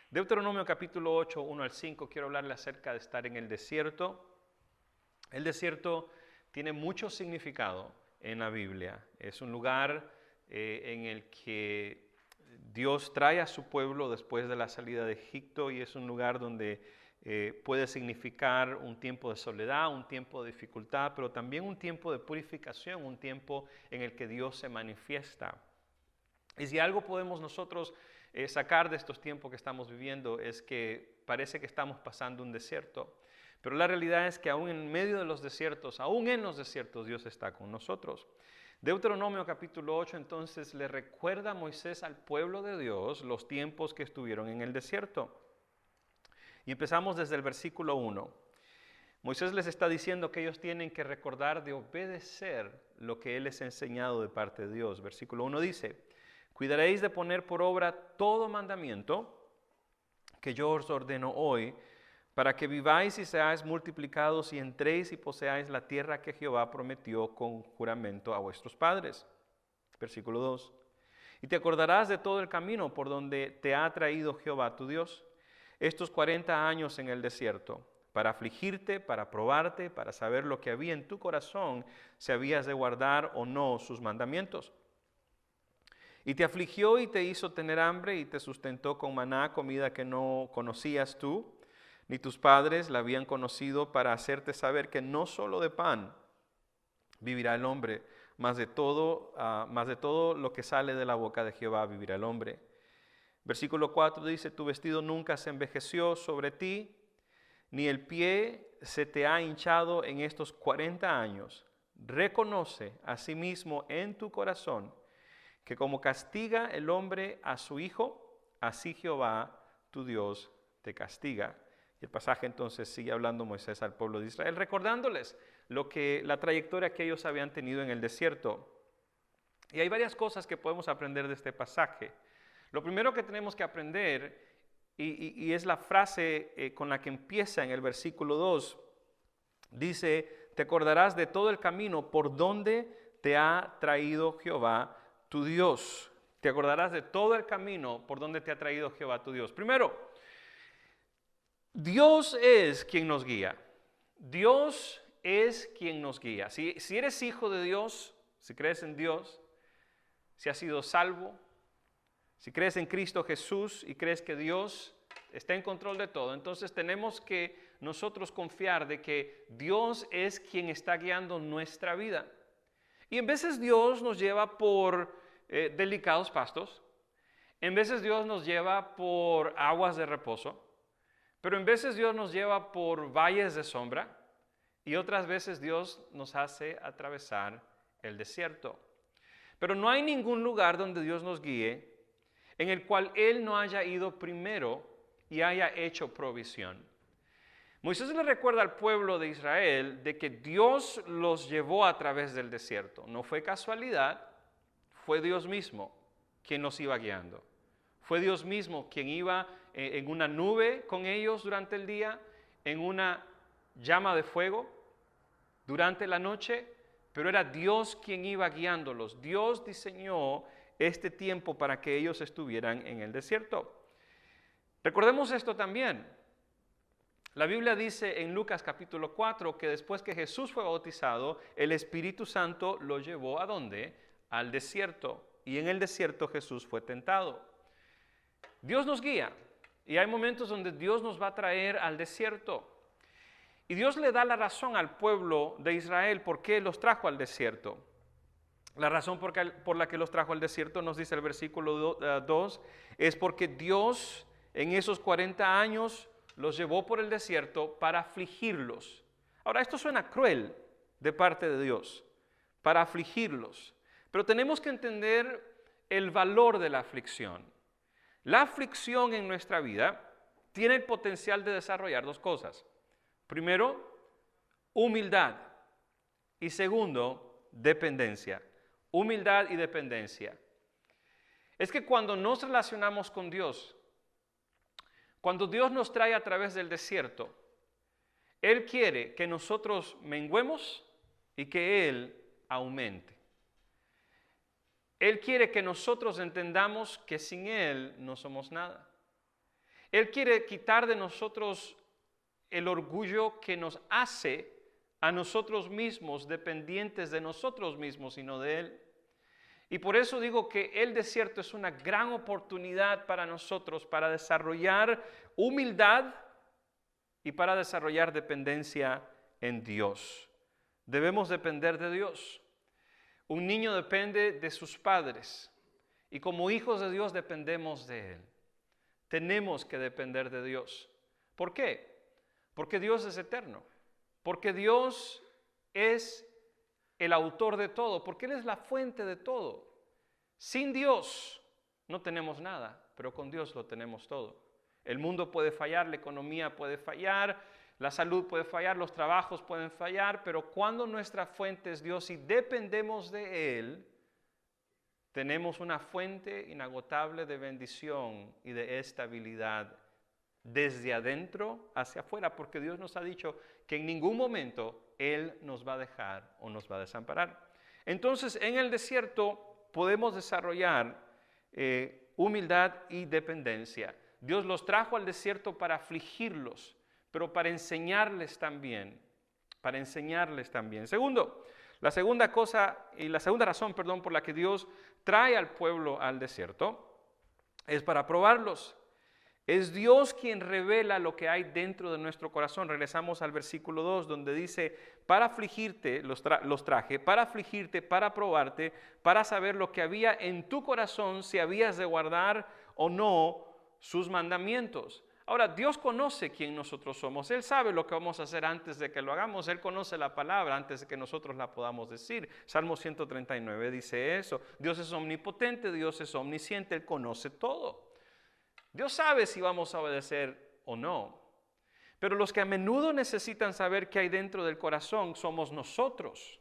Deuteronomio capítulo 8, 1 al 5, quiero hablarle acerca de estar en el desierto. El desierto tiene mucho significado en la Biblia. Es un lugar en el que Dios trae a su pueblo después de la salida de Egipto, y es un lugar donde puede significar un tiempo de soledad, un tiempo de dificultad, pero también un tiempo de purificación, un tiempo en el que Dios se manifiesta. Y si algo podemos nosotros sacar de estos tiempos que estamos viviendo es que parece que estamos pasando un desierto. Pero la realidad es que aún en medio de los desiertos, aún en los desiertos, Dios está con nosotros. Deuteronomio capítulo 8 entonces le recuerda a Moisés al pueblo de Dios los tiempos que estuvieron en el desierto. Y empezamos desde el versículo 1. Moisés les está diciendo que ellos tienen que recordar de obedecer lo que Él les ha enseñado de parte de Dios. Versículo 1 dice: cuidaréis de poner por obra todo mandamiento que yo os ordeno hoy, para que viváis y seáis multiplicados y entréis y poseáis la tierra que Jehová prometió con juramento a vuestros padres. Versículo 2. Y te acordarás de todo el camino por donde te ha traído Jehová tu Dios estos 40 años en el desierto, para afligirte, para probarte, para saber lo que había en tu corazón, si habías de guardar o no sus mandamientos. Y te afligió y te hizo tener hambre y te sustentó con maná, comida que no conocías tú, ni tus padres la habían conocido, para hacerte saber que no solo de pan vivirá el hombre, más de todo lo que sale de la boca de Jehová vivirá el hombre. Versículo 4 dice: tu vestido nunca se envejeció sobre ti, ni el pie se te ha hinchado en estos 40 años. Reconoce asimismo en tu corazón que como castiga el hombre a su hijo, así Jehová tu Dios te castiga. Y el pasaje entonces sigue hablando Moisés al pueblo de Israel, recordándoles la trayectoria que ellos habían tenido en el desierto. Y hay varias cosas que podemos aprender de este pasaje. Lo primero que tenemos que aprender, y es la frase con la que empieza en el versículo 2, dice: te acordarás de todo el camino por donde te ha traído Jehová tu Dios. Te acordarás de todo el camino por donde te ha traído Jehová tu Dios. Primero, Dios es quien nos guía. Dios es quien nos guía. Si eres hijo de Dios, si crees en Dios, si has sido salvo, si crees en Cristo Jesús y crees que Dios está en control de todo, entonces tenemos que nosotros confiar de que Dios es quien está guiando nuestra vida. Y en veces Dios nos lleva por delicados pastos, en veces Dios nos lleva por aguas de reposo, pero en veces Dios nos lleva por valles de sombra, y otras veces Dios nos hace atravesar el desierto. Pero no hay ningún lugar donde Dios nos guíe en el cual Él no haya ido primero y haya hecho provisión. Moisés le recuerda al pueblo de Israel de que Dios los llevó a través del desierto. No fue casualidad, fue Dios mismo quien nos iba guiando. Fue Dios mismo quien iba en una nube con ellos durante el día, en una llama de fuego durante la noche, pero era Dios quien iba guiándolos. Dios diseñó este tiempo para que ellos estuvieran en el desierto. Recordemos esto también. La Biblia dice en Lucas capítulo 4 que después que Jesús fue bautizado, el Espíritu Santo lo llevó ¿a dónde? Al desierto. Y en el desierto Jesús fue tentado. Dios nos guía y hay momentos donde Dios nos va a traer al desierto. Y Dios le da la razón al pueblo de Israel por qué los trajo al desierto. La razón por la que los trajo al desierto, nos dice el versículo 2, es porque Dios en esos 40 años los llevó por el desierto para afligirlos. Ahora, esto suena cruel de parte de Dios, para afligirlos. Pero tenemos que entender el valor de la aflicción. La aflicción en nuestra vida tiene el potencial de desarrollar dos cosas. Primero, humildad. Y segundo, dependencia. Humildad y dependencia. Es que cuando nos relacionamos con Dios, cuando Dios nos trae a través del desierto, Él quiere que nosotros menguemos y que Él aumente. Él quiere que nosotros entendamos que sin Él no somos nada. Él quiere quitar de nosotros el orgullo que nos hace a nosotros mismos dependientes de nosotros mismos y no de Él. Y por eso digo que el desierto es una gran oportunidad para nosotros para desarrollar humildad y para desarrollar dependencia en Dios. Debemos depender de Dios. Un niño depende de sus padres y como hijos de Dios dependemos de Él. Tenemos que depender de Dios. ¿Por qué? Porque Dios es eterno. Porque Dios es el autor de todo. Porque Él es la fuente de todo. Sin Dios no tenemos nada, pero con Dios lo tenemos todo. El mundo puede fallar, la economía puede fallar, la salud puede fallar, los trabajos pueden fallar, pero cuando nuestra fuente es Dios y dependemos de Él, tenemos una fuente inagotable de bendición y de estabilidad desde adentro hacia afuera, porque Dios nos ha dicho que en ningún momento Él nos va a dejar o nos va a desamparar. Entonces, en el desierto podemos desarrollar humildad y dependencia. Dios los trajo al desierto para afligirlos, pero para enseñarles también, Segundo, la segunda razón, por la que Dios trae al pueblo al desierto es para probarlos. Es Dios quien revela lo que hay dentro de nuestro corazón. Regresamos al versículo 2 donde dice, para afligirte, los traje, para afligirte, para probarte, para saber lo que había en tu corazón, si habías de guardar o no sus mandamientos. Ahora, Dios conoce quién nosotros somos. Él sabe lo que vamos a hacer antes de que lo hagamos. Él conoce la palabra antes de que nosotros la podamos decir. Salmo 139 dice eso. Dios es omnipotente, Dios es omnisciente, Él conoce todo. Dios sabe si vamos a obedecer o no. Pero los que a menudo necesitan saber qué hay dentro del corazón somos nosotros.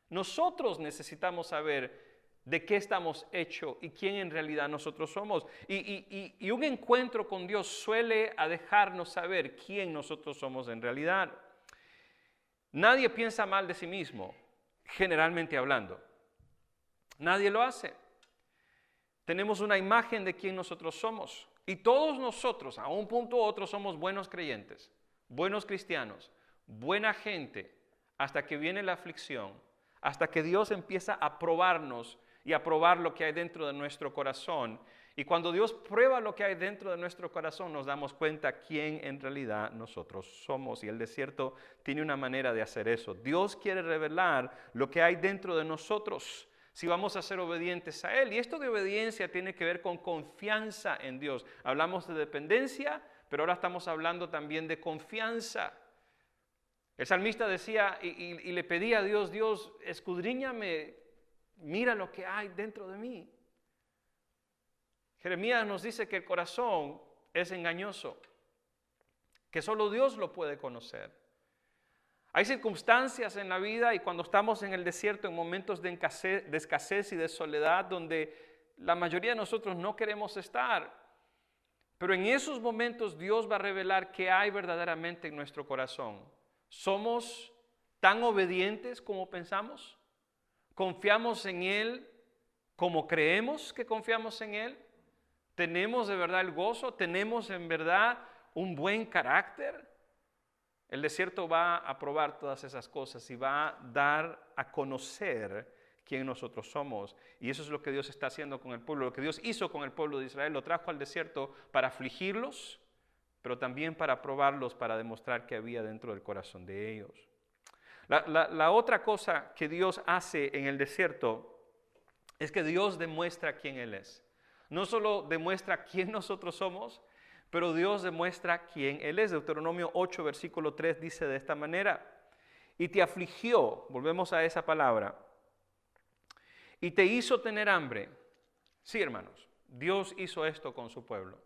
Nosotros necesitamos saber de qué estamos hechos y quién en realidad nosotros somos. Y un encuentro con Dios suele dejarnos saber quién nosotros somos en realidad. Nadie piensa mal de sí mismo, generalmente hablando. Nadie lo hace. Tenemos una imagen de quién nosotros somos. Y todos nosotros, a un punto u otro, somos buenos creyentes, buenos cristianos, buena gente, hasta que viene la aflicción, hasta que Dios empieza a probarnos y a probar lo que hay dentro de nuestro corazón. Y cuando Dios prueba lo que hay dentro de nuestro corazón, nos damos cuenta quién en realidad nosotros somos. Y el desierto tiene una manera de hacer eso. Dios quiere revelar lo que hay dentro de nosotros, si vamos a ser obedientes a Él. Y esto de obediencia tiene que ver con confianza en Dios. Hablamos de dependencia, pero ahora estamos hablando también de confianza. El salmista decía y le pedía a Dios, Dios, escudriñame, mira lo que hay dentro de mí. Jeremías nos dice que el corazón es engañoso, que solo Dios lo puede conocer. Hay circunstancias en la vida y cuando estamos en el desierto, en momentos de escasez y de soledad, donde la mayoría de nosotros no queremos estar. Pero en esos momentos Dios va a revelar qué hay verdaderamente en nuestro corazón. ¿Somos tan obedientes como pensamos? ¿Confiamos en Él como creemos que confiamos en Él? ¿Tenemos de verdad el gozo? ¿Tenemos en verdad un buen carácter? El desierto va a probar todas esas cosas y va a dar a conocer quién nosotros somos. Y eso es lo que Dios está haciendo con el pueblo. Lo que Dios hizo con el pueblo de Israel, lo trajo al desierto para afligirlos, pero también para probarlos, para demostrar qué había dentro del corazón de ellos. La otra cosa que Dios hace en el desierto es que Dios demuestra quién Él es. No solo demuestra quién nosotros somos, pero Dios demuestra quién Él es. Deuteronomio 8, versículo 3 dice de esta manera, y te afligió, volvemos a esa palabra, y te hizo tener hambre. Sí, hermanos, Dios hizo esto con su pueblo.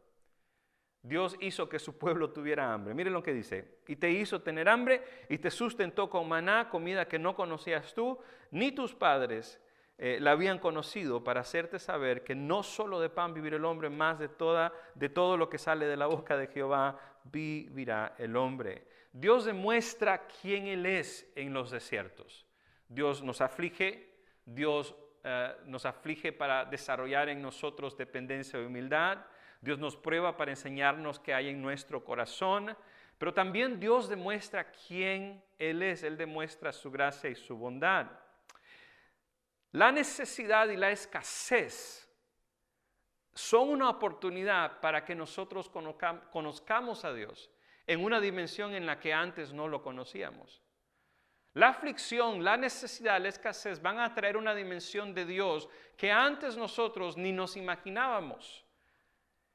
Dios hizo que su pueblo tuviera hambre. Miren lo que dice, y te hizo tener hambre y te sustentó con maná, comida que no conocías tú, ni tus padres la habían conocido, para hacerte saber que no solo de pan vivirá el hombre, más de todo lo que sale de la boca de Jehová vivirá el hombre. Dios demuestra quién Él es en los desiertos. Dios nos aflige, Dios nos aflige para desarrollar en nosotros dependencia y humildad. Dios nos prueba para enseñarnos qué hay en nuestro corazón, pero también Dios demuestra quién Él es. Él demuestra su gracia y su bondad. La necesidad y la escasez son una oportunidad para que nosotros conozcamos a Dios en una dimensión en la que antes no lo conocíamos. La aflicción, la necesidad, la escasez van a traer una dimensión de Dios que antes nosotros ni nos imaginábamos.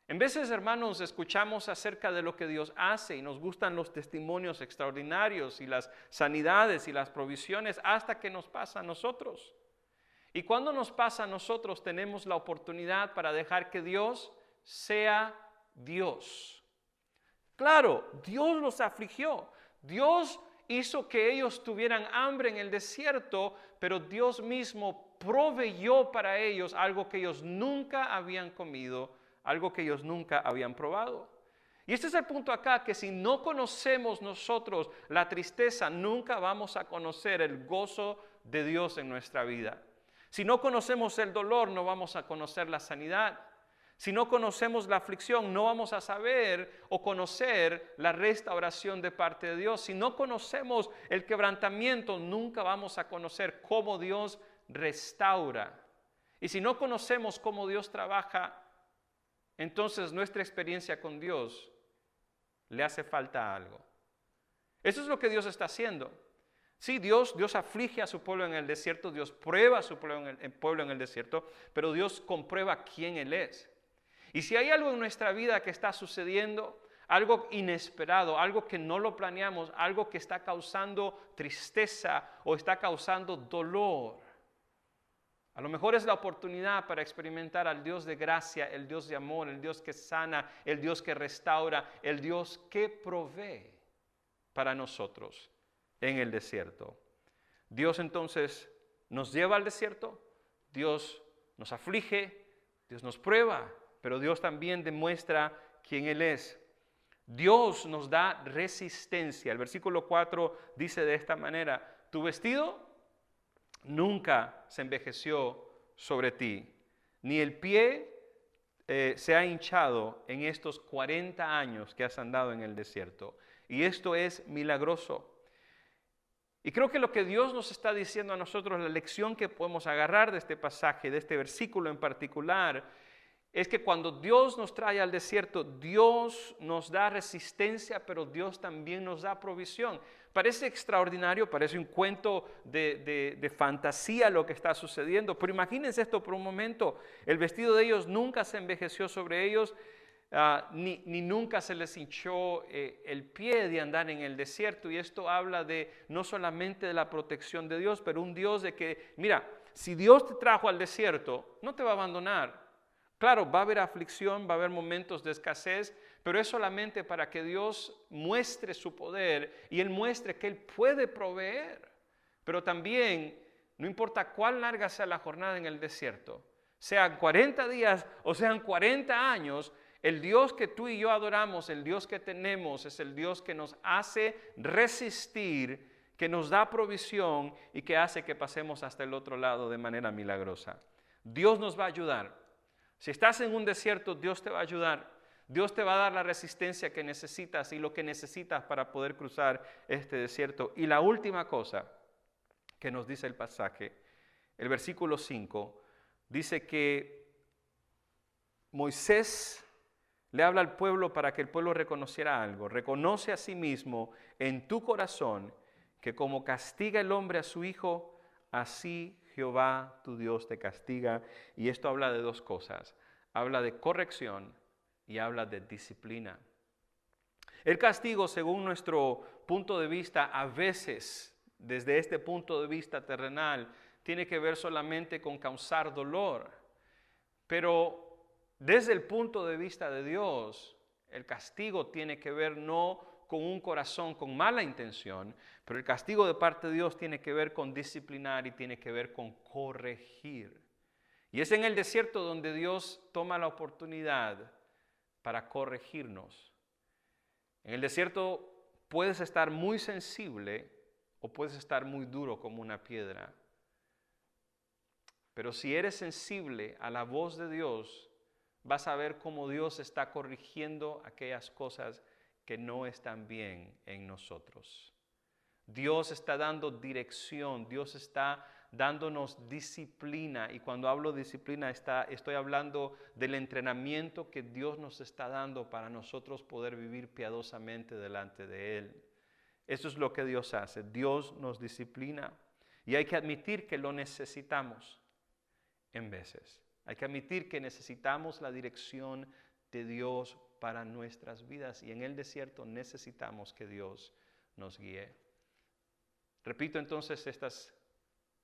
En veces, hermanos, escuchamos acerca de lo que Dios hace y nos gustan los testimonios extraordinarios y las sanidades y las provisiones hasta que nos pasa a nosotros. Y cuando nos pasa a nosotros tenemos la oportunidad para dejar que Dios sea Dios. Claro, Dios los afligió. Dios hizo que ellos tuvieran hambre en el desierto, pero Dios mismo proveyó para ellos algo que ellos nunca habían comido, algo que ellos nunca habían probado. Y este es el punto acá, que si no conocemos nosotros la tristeza, nunca vamos a conocer el gozo de Dios en nuestra vida. Si no conocemos el dolor, no vamos a conocer la sanidad. Si no conocemos la aflicción, no vamos a saber o conocer la restauración de parte de Dios. Si no conocemos el quebrantamiento, nunca vamos a conocer cómo Dios restaura. Y si no conocemos cómo Dios trabaja, entonces nuestra experiencia con Dios le hace falta algo. Eso es lo que Dios está haciendo. Sí, Dios aflige a su pueblo en el desierto, Dios prueba a su pueblo en el desierto, pero Dios comprueba quién Él es. Y si hay algo en nuestra vida que está sucediendo, algo inesperado, algo que no lo planeamos, algo que está causando tristeza o está causando dolor, a lo mejor es la oportunidad para experimentar al Dios de gracia, el Dios de amor, el Dios que sana, el Dios que restaura, el Dios que provee para nosotros en el desierto. Dios entonces nos lleva al desierto, Dios nos aflige, Dios nos prueba, pero Dios también demuestra quién Él es. Dios nos da resistencia. El versículo 4 dice de esta manera: tu vestido nunca se envejeció sobre ti, ni el pie se ha hinchado en estos 40 años que has andado en el desierto. Y esto es milagroso. Y creo que lo que Dios nos está diciendo a nosotros, la lección que podemos agarrar de este pasaje, de este versículo en particular, es que cuando Dios nos trae al desierto, Dios nos da resistencia, pero Dios también nos da provisión. Parece extraordinario, parece un cuento de fantasía lo que está sucediendo, pero imagínense esto por un momento. El vestido de ellos nunca se envejeció sobre ellos, ni nunca se les hinchó el pie de andar en el desierto. Y esto habla de no solamente de la protección de Dios, pero un Dios de que, mira, si Dios te trajo al desierto, no te va a abandonar. Claro, va a haber aflicción, va a haber momentos de escasez, pero es solamente para que Dios muestre su poder y Él muestre que Él puede proveer. Pero también, no importa cuán larga sea la jornada en el desierto, sean 40 días o sean 40 años, el Dios que tú y yo adoramos, el Dios que tenemos, es el Dios que nos hace resistir, que nos da provisión y que hace que pasemos hasta el otro lado de manera milagrosa. Dios nos va a ayudar. Si estás en un desierto, Dios te va a ayudar. Dios te va a dar la resistencia que necesitas y lo que necesitas para poder cruzar este desierto. Y la última cosa que nos dice el pasaje, el versículo 5, dice que Moisés le habla al pueblo para que el pueblo reconociera algo. Reconoce a sí mismo en tu corazón que como castiga el hombre a su hijo, así Jehová tu Dios te castiga. Y esto habla de dos cosas. Habla de corrección y habla de disciplina. El castigo, según nuestro punto de vista, a veces, desde este punto de vista terrenal, tiene que ver solamente con causar dolor. Pero desde el punto de vista de Dios, el castigo tiene que ver no con un corazón con mala intención, pero el castigo de parte de Dios tiene que ver con disciplinar y tiene que ver con corregir. Y es en el desierto donde Dios toma la oportunidad para corregirnos. En el desierto puedes estar muy sensible o puedes estar muy duro como una piedra. Pero si eres sensible a la voz de Dios, vas a ver cómo Dios está corrigiendo aquellas cosas que no están bien en nosotros. Dios está dando dirección, Dios está dándonos disciplina, y cuando hablo de disciplina estoy hablando del entrenamiento que Dios nos está dando para nosotros poder vivir piadosamente delante de Él. Eso es lo que Dios hace, Dios nos disciplina, y hay que admitir que lo necesitamos en veces. Hay que admitir que necesitamos la dirección de Dios para nuestras vidas, y en el desierto necesitamos que Dios nos guíe. Repito entonces estas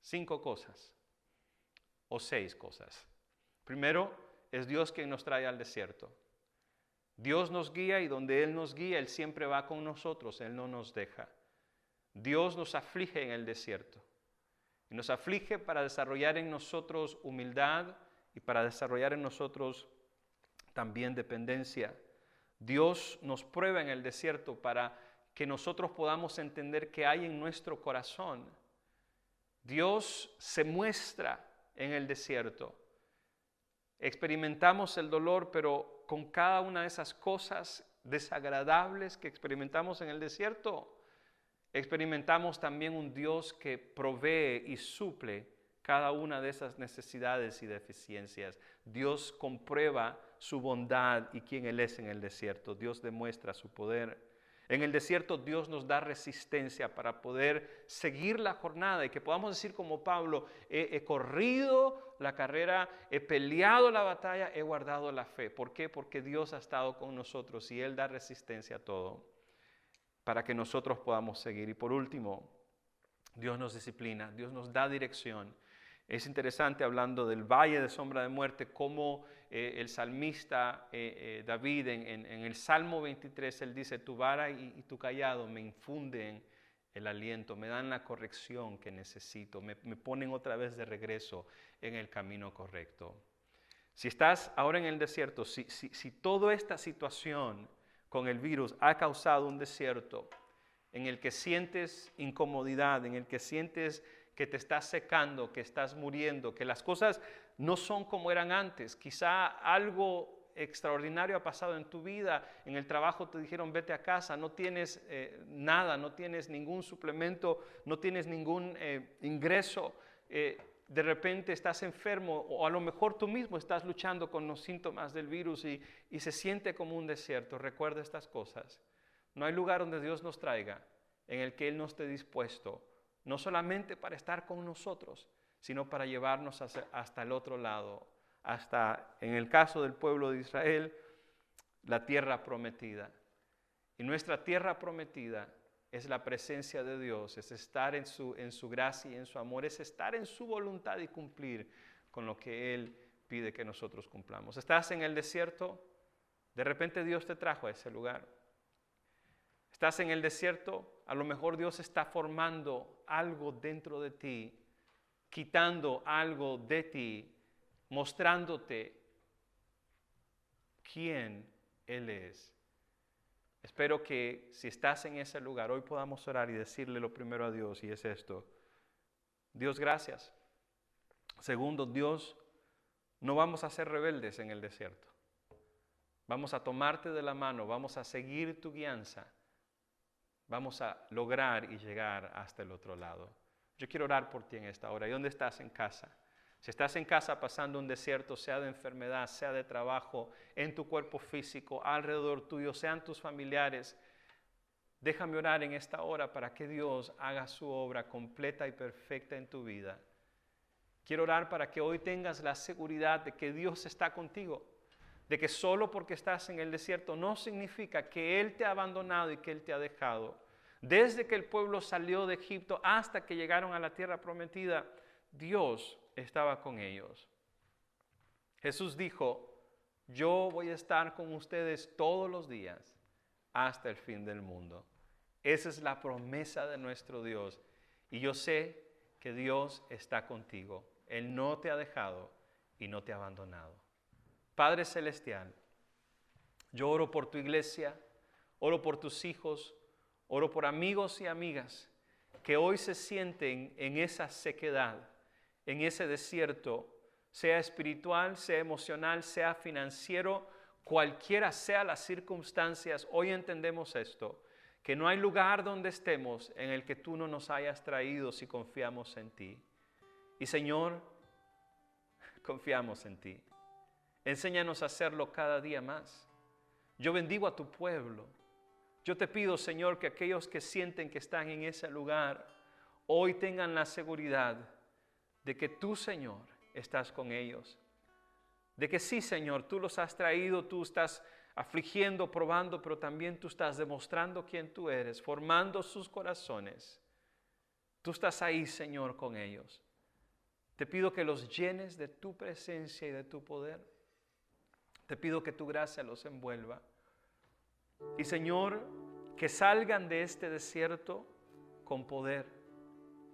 5 cosas o 6 cosas. Primero, es Dios quien nos trae al desierto. Dios nos guía, y donde Él nos guía, Él siempre va con nosotros, Él no nos deja. Dios nos aflige en el desierto. Y nos aflige para desarrollar en nosotros humildad y para desarrollar en nosotros también dependencia. Dios nos prueba en el desierto para que nosotros podamos entender qué hay en nuestro corazón. Dios se muestra en el desierto. Experimentamos el dolor, pero con cada una de esas cosas desagradables que experimentamos en el desierto, experimentamos también un Dios que provee y suple cada una de esas necesidades y deficiencias. Dios comprueba su bondad y quién Él es en el desierto. Dios demuestra su poder. En el desierto Dios nos da resistencia para poder seguir la jornada y que podamos decir como Pablo, he corrido la carrera, he peleado la batalla, he guardado la fe. ¿Por qué? Porque Dios ha estado con nosotros y Él da resistencia a todo para que nosotros podamos seguir. Y por último, Dios nos disciplina, Dios nos da dirección. Es interesante, hablando del valle de sombra de muerte, cómo el salmista David en el Salmo 23, él dice, tu vara y tu callado me infunden el aliento, me dan la corrección que necesito, me ponen otra vez de regreso en el camino correcto. Si estás ahora en el desierto, si toda esta situación con el virus ha causado un desierto en el que sientes incomodidad, en el que sientes que te estás secando, que estás muriendo, que las cosas no son como eran antes. Quizá algo extraordinario ha pasado en tu vida, en el trabajo te dijeron vete a casa, no tienes nada, no tienes ningún suplemento, no tienes ningún ingreso, de repente estás enfermo o a lo mejor tú mismo estás luchando con los síntomas del virus y se siente como un desierto. Recuerda estas cosas. No hay lugar donde Dios nos traiga en el que Él no esté dispuesto, no solamente para estar con nosotros, sino para llevarnos hasta el otro lado, hasta, en el caso del pueblo de Israel, la tierra prometida. Y nuestra tierra prometida es la presencia de Dios, es estar en su gracia y en su amor, es estar en su voluntad y cumplir con lo que Él pide que nosotros cumplamos. Estás en el desierto, de repente Dios te trajo a ese lugar. Estás en el desierto, a lo mejor Dios está formando algo dentro de ti, quitando algo de ti, mostrándote quién Él es. Espero que si estás en ese lugar, hoy podamos orar y decirle lo primero a Dios, y es esto. Dios, gracias. Segundo, Dios, no vamos a ser rebeldes en el desierto. Vamos a tomarte de la mano, vamos a seguir tu guianza. Vamos a lograr y llegar hasta el otro lado. Yo quiero orar por ti en esta hora. ¿Y dónde estás? En casa. Si estás en casa pasando un desierto, sea de enfermedad, sea de trabajo, en tu cuerpo físico, alrededor tuyo, sean tus familiares, déjame orar en esta hora para que Dios haga su obra completa y perfecta en tu vida. Quiero orar para que hoy tengas la seguridad de que Dios está contigo, de que solo porque estás en el desierto no significa que Él te ha abandonado y que Él te ha dejado. Desde que el pueblo salió de Egipto hasta que llegaron a la tierra prometida, Dios estaba con ellos. Jesús dijo, yo voy a estar con ustedes todos los días hasta el fin del mundo. Esa es la promesa de nuestro Dios. Y yo sé que Dios está contigo. Él no te ha dejado y no te ha abandonado. Padre Celestial, yo oro por tu iglesia, oro por tus hijos, oro por amigos y amigas que hoy se sienten en esa sequedad, en ese desierto, sea espiritual, sea emocional, sea financiero, cualquiera sea las circunstancias. Hoy entendemos esto, que no hay lugar donde estemos en el que tú no nos hayas traído si confiamos en ti. Y Señor, confiamos en ti. Enséñanos a hacerlo cada día más. Yo bendigo a tu pueblo. Yo te pido, Señor, que aquellos que sienten que están en ese lugar, hoy tengan la seguridad de que tú, Señor, estás con ellos. De que sí, Señor, tú los has traído, tú estás afligiendo, probando, pero también tú estás demostrando quién tú eres, formando sus corazones. Tú estás ahí, Señor, con ellos. Te pido que los llenes de tu presencia y de tu poder. Te pido que tu gracia los envuelva. Y Señor, que salgan de este desierto con poder,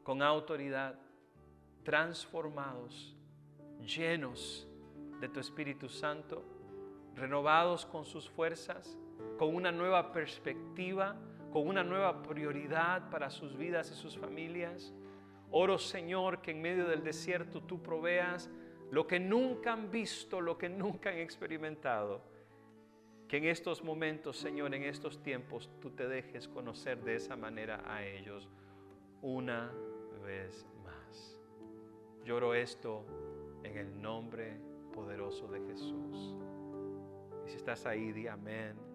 con autoridad, transformados, llenos de tu Espíritu Santo, renovados con sus fuerzas, con una nueva perspectiva, con una nueva prioridad para sus vidas y sus familias. Oro, Señor, que en medio del desierto tú proveas lo que nunca han visto, lo que nunca han experimentado. Que en estos momentos, Señor, en estos tiempos, tú te dejes conocer de esa manera a ellos una vez más. Lloro esto en el nombre poderoso de Jesús. Y si estás ahí, di amén.